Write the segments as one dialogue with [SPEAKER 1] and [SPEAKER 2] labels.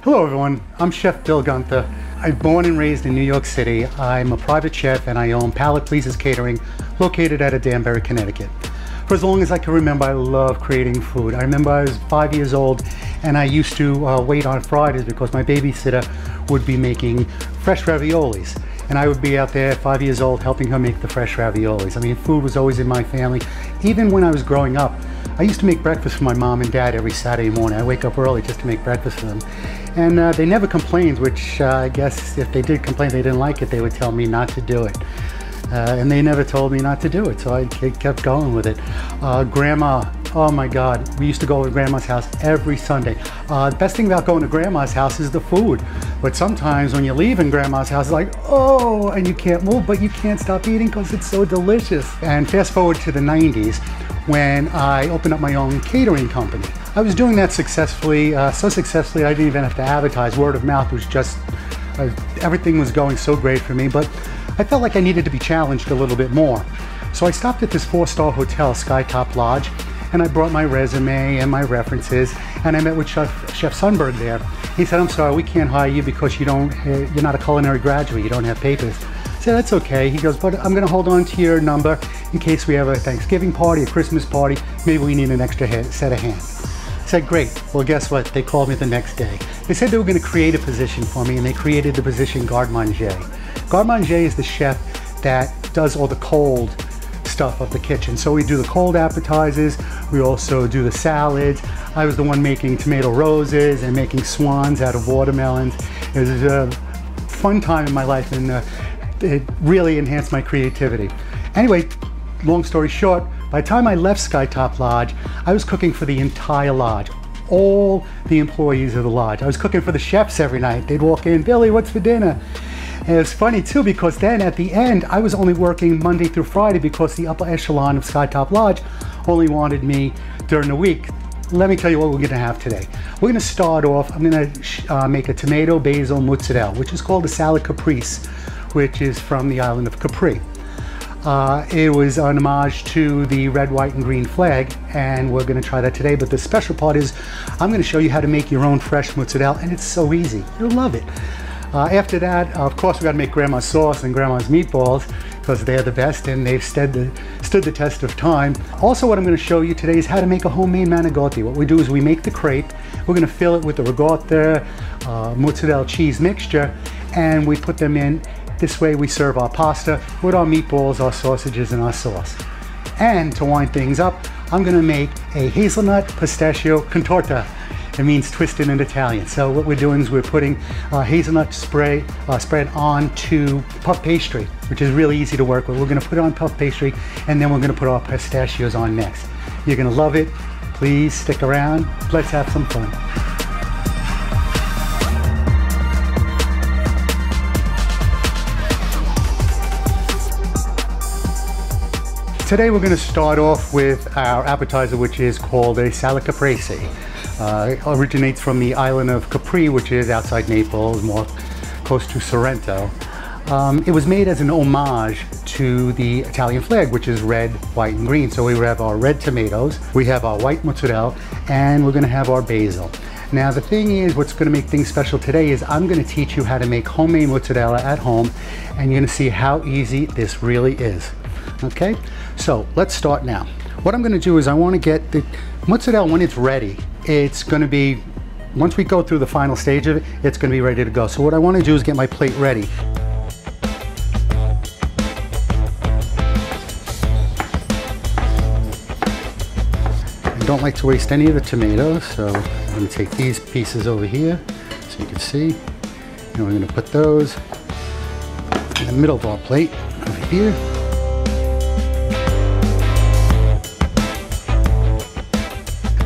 [SPEAKER 1] Hello everyone, I'm Chef Bill Gunther. I'm born and raised in New York City. I'm a private chef and I own Palate Pleases Catering, located out of Danbury, Connecticut. For as long as I can remember, I love creating food. I remember I was 5 years old and I used to wait on Fridays because my babysitter would be making fresh raviolis. And I would be out there 5 years old helping her make the fresh raviolis. I mean, food was always in my family. Even when I was growing up, I used to make breakfast for my mom and dad every Saturday morning. I wake up early just to make breakfast for them. And they never complained, which I guess if they did complain, they didn't like it, they would tell me not to do it. And they never told me not to do it, so I kept going with it. Grandma, oh my God, we used to go to Grandma's house every Sunday. The best thing about going to Grandma's house is the food. But sometimes when you leave in Grandma's house, it's like, oh, and you can't move, but you can't stop eating because it's so delicious. And fast forward to the 90s, when I opened up my own catering company. I was doing that successfully, so successfully I didn't even have to advertise. Word of mouth was just, everything was going so great for me, but I felt like I needed to be challenged a little bit more. So I stopped at this 4-star hotel, Skytop Lodge, and I brought my resume and my references, and I met with Chef Sundberg there. He said, I'm sorry, we can't hire you because you're not a culinary graduate, you don't have papers. I said, that's okay. He goes, but I'm gonna hold on to your number in case we have a Thanksgiving party, a Christmas party, maybe we need an extra set of hands. I said, great. Well, guess what? They called me the next day. They said they were gonna create a position for me, and they created the position garde manger. Garde manger is the chef that does all the cold stuff of the kitchen. So we do the cold appetizers, we also do the salads. I was the one making tomato roses and making swans out of watermelons. It was a fun time in my life, and it really enhanced my creativity. Anyway, long story short, by the time I left Skytop Lodge, I was cooking for the entire lodge, all the employees of the lodge. I was cooking for the chefs every night. They'd walk in, Billy, what's for dinner? And it was funny too, because then at the end, I was only working Monday through Friday because the upper echelon of Skytop Lodge only wanted me during the week. Let me tell you what we're gonna have today. We're gonna start off, I'm gonna make a tomato basil mozzarella, which is called a salad caprese, which is from the island of Capri. It was an homage to the red, white, and green flag, and we're gonna try that today. But the special part is I'm gonna show you how to make your own fresh mozzarella, and it's so easy. You'll love it. After that, of course, we gotta make Grandma's sauce and Grandma's meatballs because they're the best and they've stood the test of time. Also, what I'm gonna show you today is how to make a homemade manigotti. What we do is we make the crepe, we're gonna fill it with the ricotta, mozzarella cheese mixture, and we put them in. This way we serve our pasta with our meatballs, our sausages, and our sauce. And to wind things up, I'm gonna make a hazelnut pistachio contorta. It means twisted in Italian. So what we're doing is we're putting hazelnut spread onto puff pastry, which is really easy to work with. We're gonna put it on puff pastry, and then we're gonna put our pistachios on next. You're gonna love it. Please stick around. Let's have some fun. Today we're going to start off with our appetizer, which is called a salad caprese. It originates from the island of Capri, which is outside Naples, more close to Sorrento. It was made as an homage to the Italian flag, which is red, white, and green. So we have our red tomatoes, we have our white mozzarella, and we're going to have our basil. Now the thing is, what's going to make things special today is I'm going to teach you how to make homemade mozzarella at home, and you're going to see how easy this really is. Okay, so let's start now. What I'm going to do is I want to get the mozzarella when it's ready. It's going to be, once we go through the final stage of it, it's going to be ready to go. So what I want to do is get my plate ready. I don't like to waste any of the tomatoes, so I'm going to take these pieces over here so you can see. And we're going to put those in the middle of our plate over here.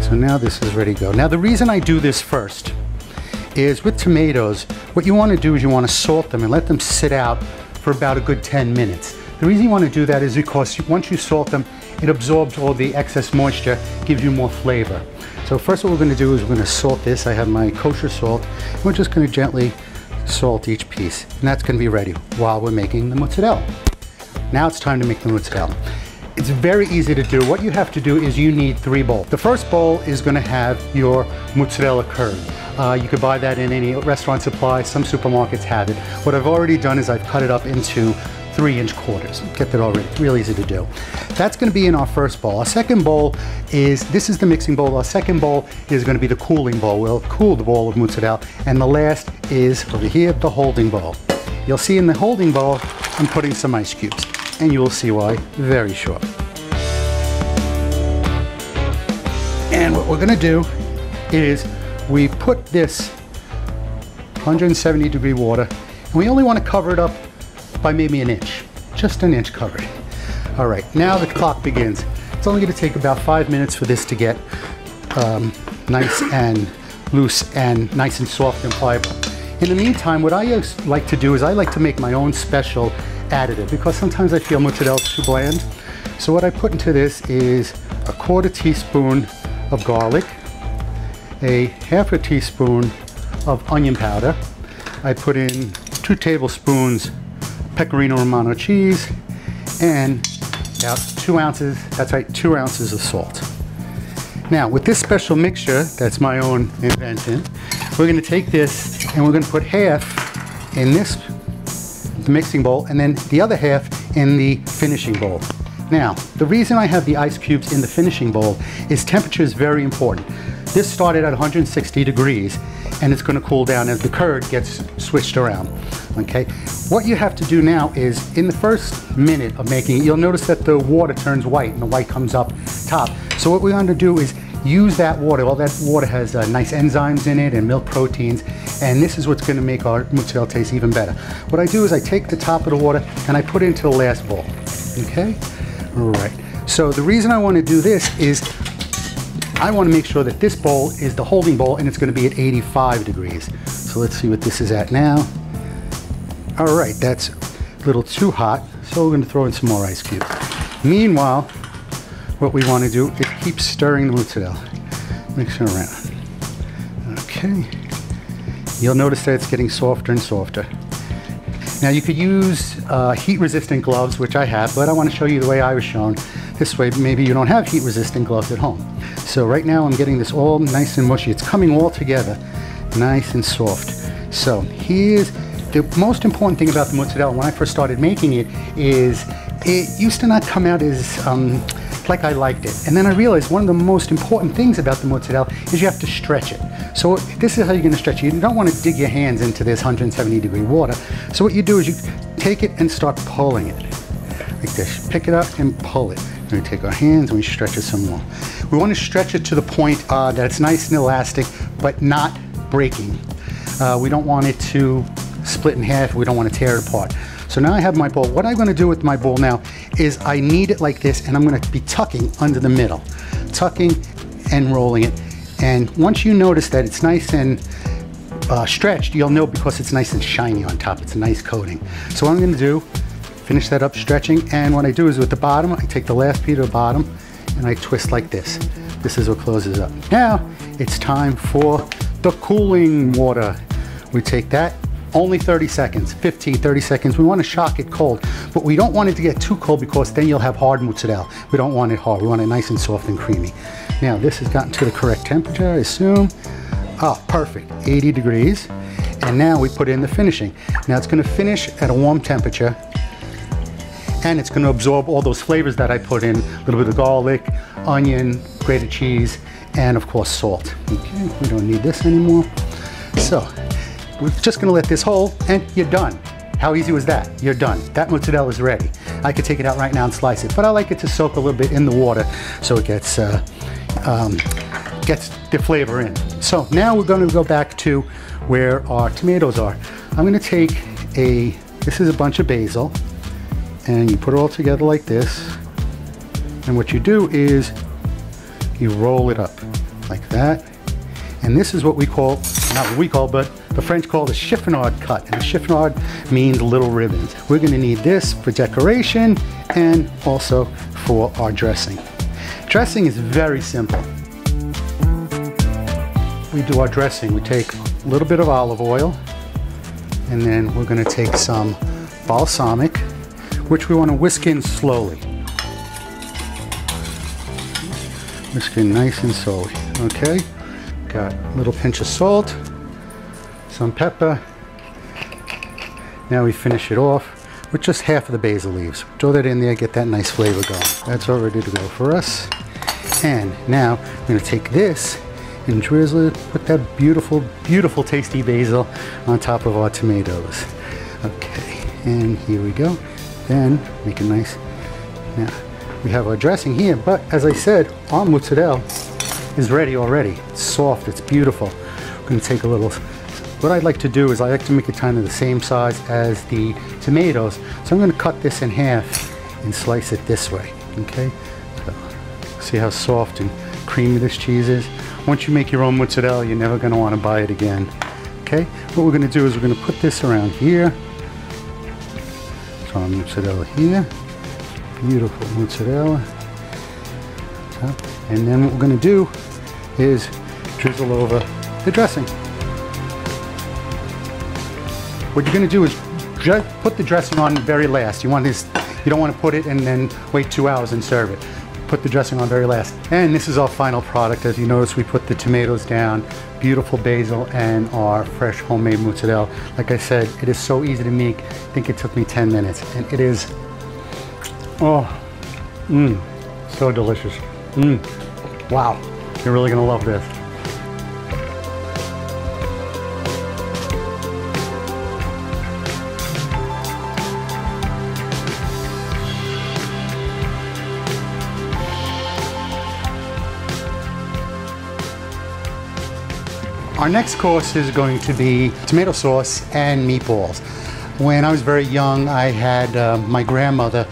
[SPEAKER 1] So now this is ready to go. Now the reason I do this first is with tomatoes, what you want to do is you want to salt them and let them sit out for about a good 10 minutes. The reason you want to do that is because once you salt them, it absorbs all the excess moisture, gives you more flavor. So first what we're going to do is we're going to salt this. I have my kosher salt. We're just going to gently salt each piece, and that's going to be ready while we're making the mozzarella. Now it's time to make the mozzarella. It's very easy to do. What you have to do is you need 3 bowls. The first bowl is going to have your mozzarella curd. You could buy that in any restaurant supply. Some supermarkets have it. What I've already done is I've cut it up into 3-inch quarters. Get that already, real easy to do. That's gonna be in our first bowl. Our second bowl this is the mixing bowl. Our second bowl is gonna be the cooling bowl. We'll cool the bowl of mozzarella. And the last is over here, the holding bowl. You'll see in the holding bowl, I'm putting some ice cubes. And you will see why very short. And what we're gonna do is we put this 170 degree water, and we only wanna cover it up by maybe an inch, just an inch covered. All right, now the clock begins. It's only gonna take about 5 minutes for this to get nice and loose and nice and soft and pliable. In the meantime, what I like to do is I like to make my own special additive because sometimes I feel mozzarella is too bland. So what I put into this is a 1/4 teaspoon of garlic, a 1/2 teaspoon of onion powder. I put in 2 tablespoons Pecorino Romano cheese, and about 2 ounces, that's right, 2 ounces of salt. Now, with this special mixture, that's my own invention, we're gonna take this and we're gonna put half in this mixing bowl and then the other half in the finishing bowl. Now, the reason I have the ice cubes in the finishing bowl is temperature is very important. This started at 160 degrees and it's gonna cool down as the curd gets switched around, okay? What you have to do now is, in the first minute of making it, you'll notice that the water turns white and the white comes up top. So what we're going to do is use that water. All that water has nice enzymes in it and milk proteins, and this is what's gonna make our mozzarella taste even better. What I do is I take the top of the water and I put it into the last bowl, okay? All right, so the reason I wanna do this is I wanna make sure that this bowl is the holding bowl and it's gonna be at 85 degrees. So let's see what this is at now. All right, that's a little too hot, so we're gonna throw in some more ice cubes. Meanwhile, what we wanna do is keep stirring the mozzarella. Mix it around. Okay. You'll notice that it's getting softer and softer. Now you could use heat-resistant gloves, which I have, but I wanna show you the way I was shown. This way, maybe you don't have heat-resistant gloves at home. So right now I'm getting this all nice and mushy. It's coming all together, nice and soft. So here's the most important thing about the mozzarella when I first started making it is it used to not come out as like I liked it. And then I realized one of the most important things about the mozzarella is you have to stretch it. So this is how you're gonna stretch it. You don't wanna dig your hands into this 170 degree water. So what you do is you take it and start pulling it. Like this, pick it up and pull it. And we take our hands and we stretch it some more. We wanna stretch it to the point that it's nice and elastic, but not breaking. We don't want it to split in half. We don't want to tear it apart. So now I have my bowl. What I'm going to do with my bowl now is I knead it like this, and I'm going to be tucking under the middle, tucking and rolling it. And once you notice that it's nice and stretched, you'll know because it's nice and shiny on top. It's a nice coating. So what I'm going to do, finish that up stretching, and what I do is with the bottom, I take the last piece of the bottom and I twist like this. This is what closes up. Now it's time for the cooling water. We take that. Only 30 seconds, 15, 30 seconds. We want to shock it cold, but we don't want it to get too cold because then you'll have hard mozzarella. We don't want it hard. We want it nice and soft and creamy. Now this has gotten to the correct temperature, I assume. Oh, perfect, 80 degrees. And now we put in the finishing. Now it's going to finish at a warm temperature, and it's going to absorb all those flavors that I put in, a little bit of garlic, onion, grated cheese, and of course salt. Okay, we don't need this anymore. So we're just gonna let this hold and you're done. How easy was that? You're done. That mozzarella is ready. I could take it out right now and slice it, but I like it to soak a little bit in the water so it gets the flavor in. So now we're gonna go back to where our tomatoes are. I'm gonna take this is a bunch of basil, and you put it all together like this. And what you do is you roll it up like that. And this is what we call, not what we call, but the French call the chiffonade cut. And chiffonade means little ribbons. We're gonna need this for decoration and also for our dressing. Dressing is very simple. We do our dressing. We take a little bit of olive oil, and then we're gonna take some balsamic, which we wanna whisk in slowly. Whisk in nice and slowly, okay? Got a little pinch of salt. some pepper. Now we finish it off with just half of the basil leaves. Throw that in there, get that nice flavor going. That's all ready to go for us. And now we're gonna take this and drizzle it, put that beautiful, beautiful tasty basil on top of our tomatoes. Okay, and here we go. Then make a nice, now we have our dressing here, but as I said, our mozzarella is ready already. It's soft, it's beautiful. We're gonna take a little, what I'd like to do is I like to make it kind of the same size as the tomatoes. So I'm gonna cut this in half and slice it this way, okay? So, see how soft and creamy this cheese is? Once you make your own mozzarella, you're never gonna wanna buy it again, okay? What we're gonna do is we're gonna put this around here. So our mozzarella here, beautiful mozzarella. And then what we're gonna do is drizzle over the dressing. What you're gonna do is just put the dressing on very last. You don't want to put it and then wait 2 hours and serve it. Put the dressing on very last. And this is our final product. As you notice, we put the tomatoes down, beautiful basil, and our fresh homemade mozzarella. Like I said, it is so easy to make. I think it took me 10 minutes, and it is, so delicious. Wow, you're really gonna love this. Our next course is going to be tomato sauce and meatballs. When I was very young, I had my grandmother,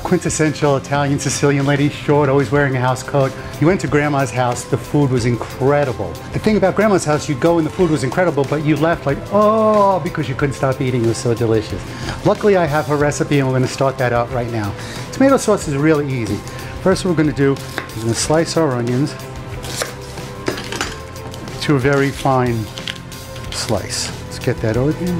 [SPEAKER 1] quintessential Italian Sicilian lady, short, always wearing a house coat. You went to grandma's house, the food was incredible. The thing about grandma's house, you go and the food was incredible, but you left like, oh, because you couldn't stop eating, it was so delicious. Luckily, I have her recipe and we're gonna start that out right now. Tomato sauce is really easy. First, what we're gonna do is we're gonna slice our onions to a very fine slice. Let's get that over there.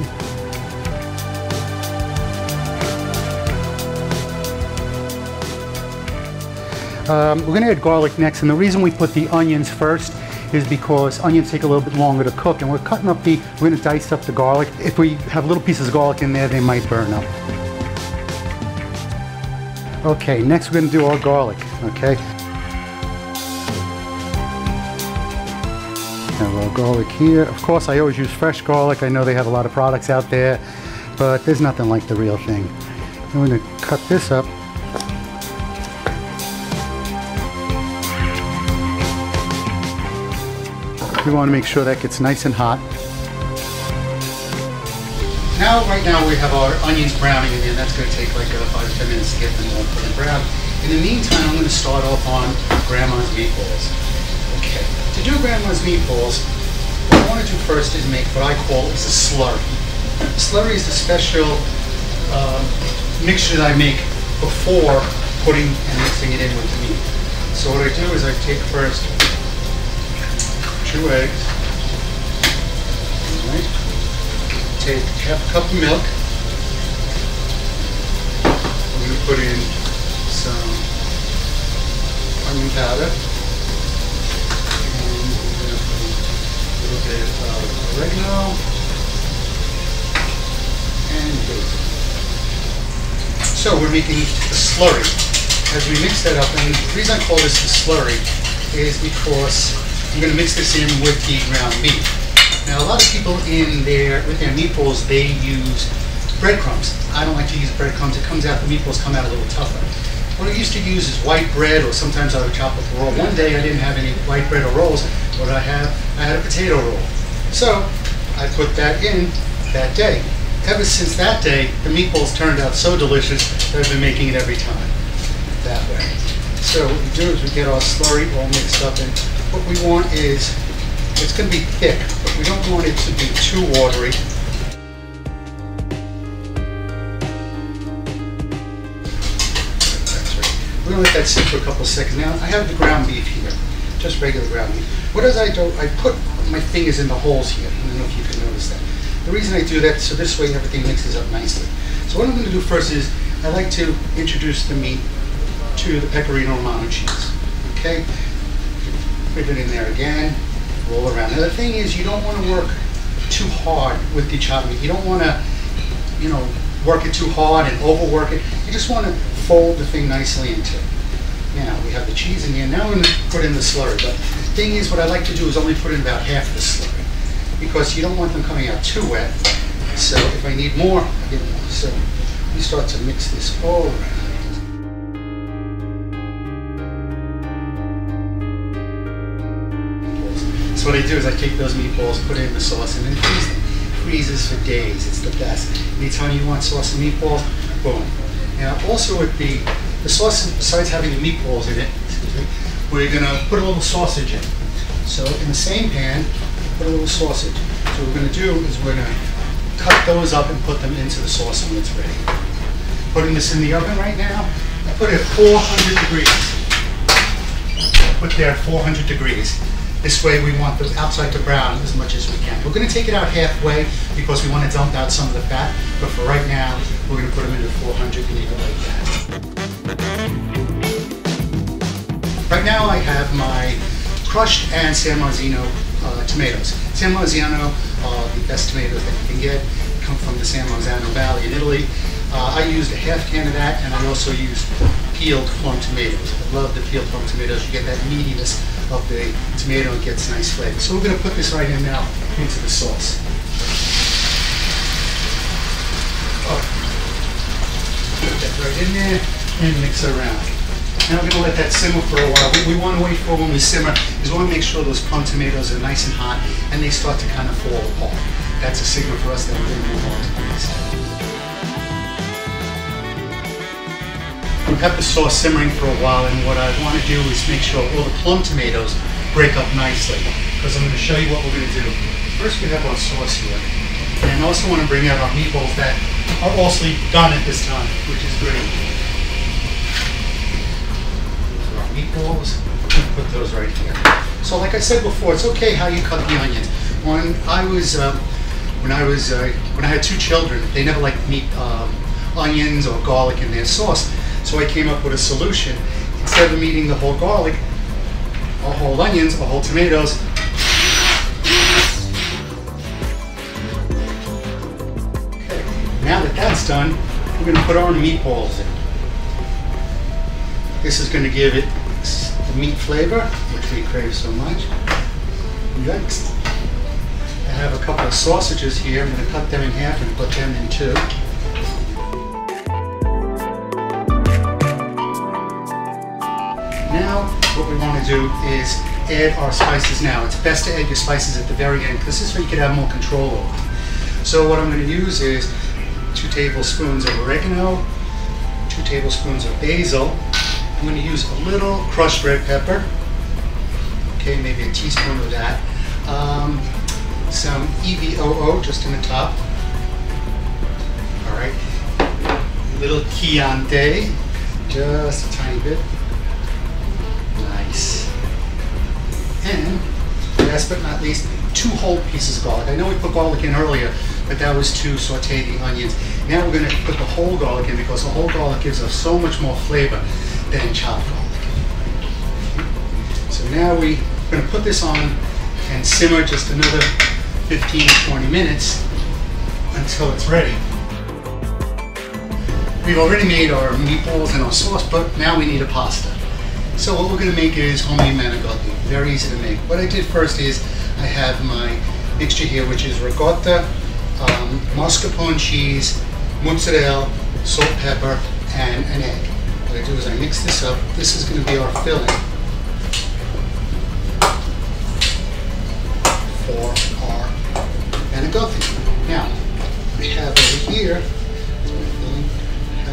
[SPEAKER 1] We're going to add garlic next, and the reason we put the onions first is because onions take a little bit longer to cook, and we're going to dice up the garlic. If we have little pieces of garlic in there, they might burn up. Okay, next we're going to do our garlic, okay? Have our garlic here. Of course, I always use fresh garlic. I know they have a lot of products out there, but there's nothing like the real thing. I'm going to cut this up. We want to make sure that gets nice and hot. Right now we have our onions browning in there. That's going to take like 5 to 10 minutes to get them all put in brown. In the meantime, I'm going to start off on grandma's meatballs. Okay, to do grandma's meatballs, what I want to do first is make what I call is a slurry. Slurry is the special mixture that I make before putting and mixing it in with the meat. So what I do is I take first 2 eggs, all right. Take half a cup of milk. I'm going to put in some onion powder, and we're going to put in a little bit of oregano and basil. So we're making a slurry. As we mix that up, and the reason I call this the slurry is because I'm going to mix this in with the ground beef. Now, a lot of people with their meatballs, they use breadcrumbs. I don't like to use breadcrumbs. It comes out, the meatballs come out a little tougher. What I used to use is white bread, or sometimes I would chop up a roll. One day I didn't have any white bread or rolls. What I had a potato roll. So I put that in that day. Ever since that day, the meatballs turned out so delicious that I've been making it every time that way. So what we do is we get our slurry all mixed up, and what we want is, it's going to be thick, but we don't want it to be too watery. That's right. We're going to let that sit for a couple seconds. Now, I have the ground beef here, just regular ground beef. What does I do? I put my fingers in the holes here. I don't know if you can notice that. The reason I do that, so this way everything mixes up nicely. So what I'm going to do first is, I like to introduce the meat to the pecorino romano cheese. Okay? Put it in there again, roll around. Now the thing is, you don't want to work too hard with the chopped meat. You don't want to, you know, work it too hard and overwork it. You just want to fold the thing nicely into it. Now we have the cheese in here. Now I'm going to put in the slurry. But the thing is, what I like to do is only put in about half the slurry, because you don't want them coming out too wet. So if I need more, I get more. So we start to mix this all around. So what I do is I take those meatballs, put it in the sauce, and then freeze them. Freezes for days. It's the best. Anytime you want sauce and meatballs, boom. Now also with the sauce, besides having the meatballs in it, we're going to put a little sausage in. So in the same pan, put a little sausage. So what we're going to do is we're going to cut those up and put them into the sauce when it's ready. Putting this in the oven right now, I put it at 400 degrees. Put there at 400 degrees. This way we want the outside to brown as much as we can. We're going to take it out halfway because we want to dump out some of the fat, but for right now, we're going to put them into 400 and leave it like that. Right now I have my crushed and San Marzano tomatoes. San Marzano are the best tomatoes that you can get. Come from the San Marzano Valley in Italy. I used a half can of that, and I also used peeled plum tomatoes. I love the peeled plum tomatoes. You get that meatiness of the tomato and gets nice flavor. So we're going to put this right in now into the sauce. Put that right in there and mix it around. Now we're going to let that simmer for a while. What we want to wait for when we simmer is we want to make sure those plum tomatoes are nice and hot and they start to kind of fall apart. That's a signal for us that we're going to move on to the next step. We've got the sauce simmering for a while, and what I want to do is make sure all the plum tomatoes break up nicely, because I'm going to show you what we're going to do. First we have our sauce here, and I also want to bring out our meatballs that are also done at this time, which is great. So our meatballs, we're going to put those right here. So like I said before, it's okay how you cut the onions. When I had 2 children, they never liked meat, onions or garlic in their sauce. So I came up with a solution. Instead of eating the whole garlic, or whole onions, or whole tomatoes, okay, now that that's done, we're going to put our meatballs in. This is going to give it the meat flavor, which we crave so much. Next, I have a couple of sausages here. I'm going to cut them in half and put them in 2. Now, what we want to do is add our spices now. It's best to add your spices at the very end, because this way you can have more control over them. So what I'm going to use is 2 tablespoons of oregano, 2 tablespoons of basil. I'm going to use a little crushed red pepper. Okay, maybe a teaspoon of that. Some EVOO just in the top. All right. A little Chianti, just a tiny bit. Nice. And last but not least, 2 whole pieces of garlic. I know we put garlic in earlier, but that was to saute the onions. Now we're going to put the whole garlic in, because the whole garlic gives us so much more flavor than chopped garlic. So now we're going to put this on and simmer just another 15 to 20 minutes until it's ready. We've already made our meatballs and our sauce, but now we need a pasta. So what we're going to make is homemade manigotti. Very easy to make. What I did first is I have my mixture here, which is ricotta, mascarpone cheese, mozzarella, salt, pepper, and an egg. What I do is I mix this up. This is going to be our filling for our manigotti. Now, I have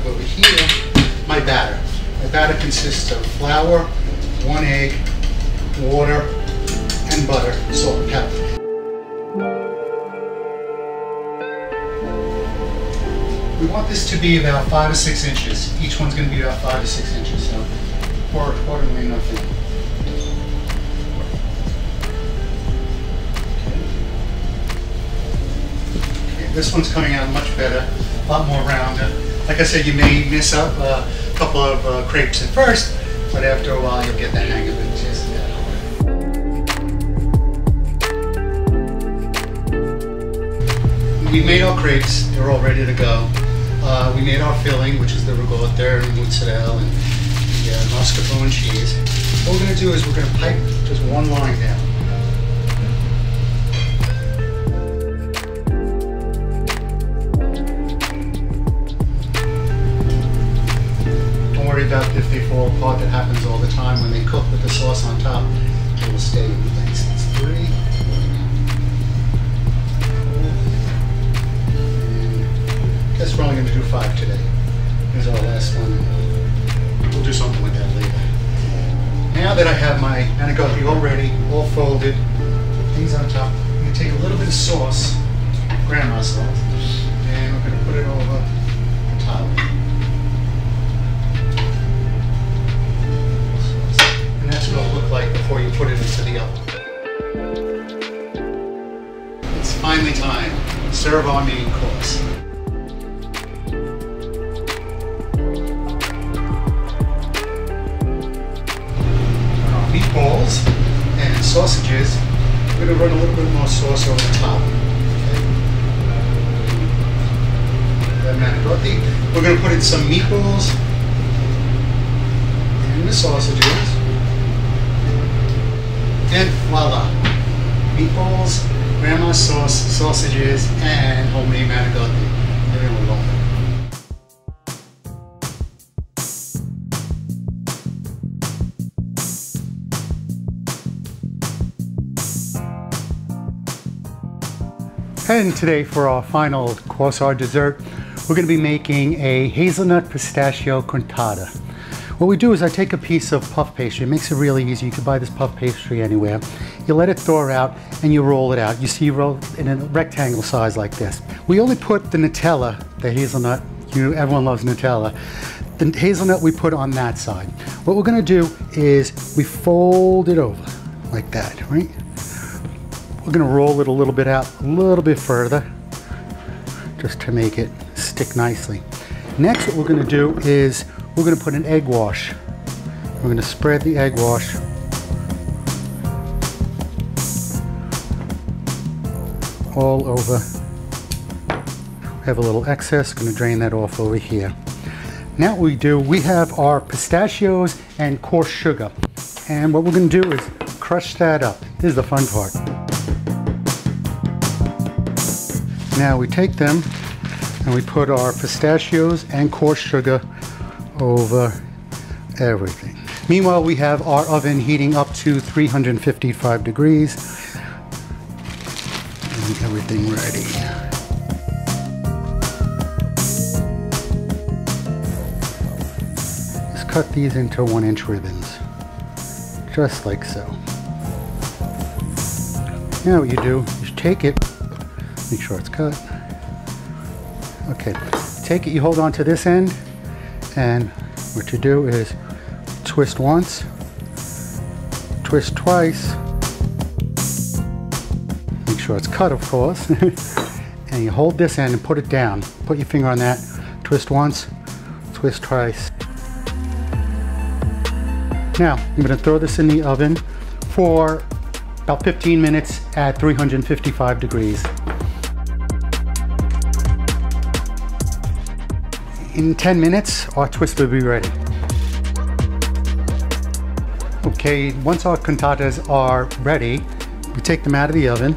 [SPEAKER 1] over here my batter. My batter consists of flour, 1 egg, water, and butter, salt, and pepper. We want this to be about 5 to 6 inches. Each one's going to be about 5 to 6 inches, so pour accordingly enough in. Okay, this one's coming out much better, a lot more rounded. Like I said, you may miss up a couple of crepes at first, but after a while you'll get the hang of it. Just that hard. we made our crepes. They're all ready to go. We made our filling, which is the ricotta and mozzarella and the mascarpone cheese. What we're going to do is we're going to pipe just one line down. Don't worry about if they fall apart. That happens all the time when they cook with the sauce on top. It will stay in place. That's 3. I guess we're only going to do 5 today. Here's our last one. We'll do something with that later. Now that I have my manicotti all ready, all folded, things on top, I'm going to take a little bit of sauce, grandma sauce, and we're going to put it over the top. And that's what it'll look like before you put it into the oven. It's finally time to serve our main course. Meatballs and sausages. We're going to run a little bit more sauce over the top. Okay. That manicotti. We're going to put in some meatballs and the sausages. And voila! Meatballs, grandma's sauce, sausages, and homemade manicotti. Everyone will love it. And today for our final course, our dessert, we're going to be making a hazelnut pistachio crostata. What we do is I take a piece of puff pastry. It makes it really easy. You can buy this puff pastry anywhere. You let it thaw out and you roll it out. You see, you roll it in a rectangle size like this. We only put the Nutella, the hazelnut. Everyone loves Nutella. The hazelnut we put on that side. What we're going to do is we fold it over like that, right? We're going to roll it a little bit out, a little bit further, just to make it stick nicely. Next, what we're going to do is we're going to put an egg wash. We're going to spread the egg wash all over. We have a little excess, going to drain that off over here. Now what we do, we have our pistachios and coarse sugar. And what we're going to do is crush that up. This is the fun part. Now we take them and we put our pistachios and coarse sugar over everything. Meanwhile, we have our oven heating up to 355 degrees. And everything ready. Just cut these into 1-inch ribbons, just like so. Now what you do is take it, make sure it's cut. Okay, take it, you hold on to this end, and what you do is twist once, twist twice, make sure it's cut, of course, and you hold this end and put it down. Put your finger on that, twist once, twist twice. Now, I'm going to throw this in the oven for about 15 minutes at 355 degrees. In 10 minutes, our twist will be ready. Okay, once our cantatas are ready, we take them out of the oven.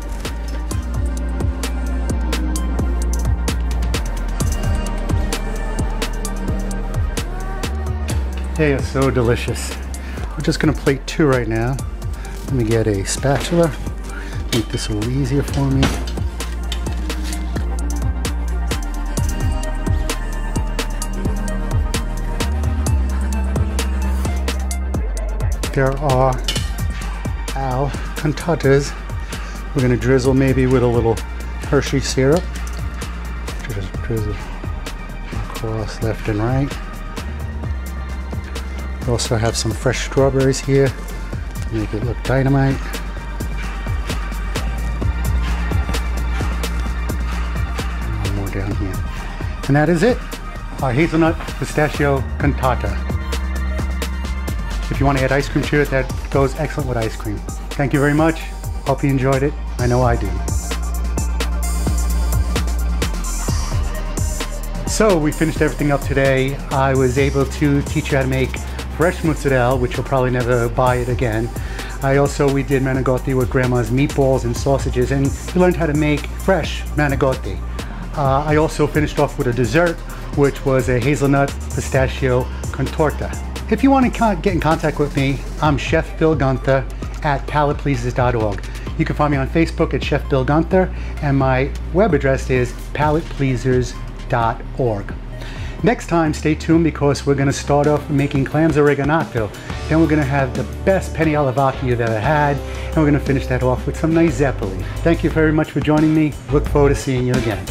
[SPEAKER 1] They are so delicious. We're just going to plate 2 right now. Let me get a spatula, make this a little easier for me. There are our cantatas. We're going to drizzle maybe with a little Hershey syrup. Just drizzle across left and right. We also have some fresh strawberries here to make it look dynamite. One more down here. And that is it, our hazelnut pistachio cantata. If you want to add ice cream to it, that goes excellent with ice cream. Thank you very much. Hope you enjoyed it. I know I do. So we finished everything up today. I was able to teach you how to make fresh mozzarella, which you'll probably never buy it again. We did manigotti with grandma's meatballs and sausages, and we learned how to make fresh manigotti. I also finished off with a dessert, which was a hazelnut pistachio contorta. If you want to get in contact with me, I'm Chef Bill Gunther at palatepleasers.org. You can find me on Facebook at Chef Bill Gunther, and my web address is palatepleasers.org. Next time, stay tuned because we're going to start off making clams oreganato. Then we're going to have the best penne alla vodka you've ever had, and we're going to finish that off with some nice zeppoli. Thank you very much for joining me. Look forward to seeing you again.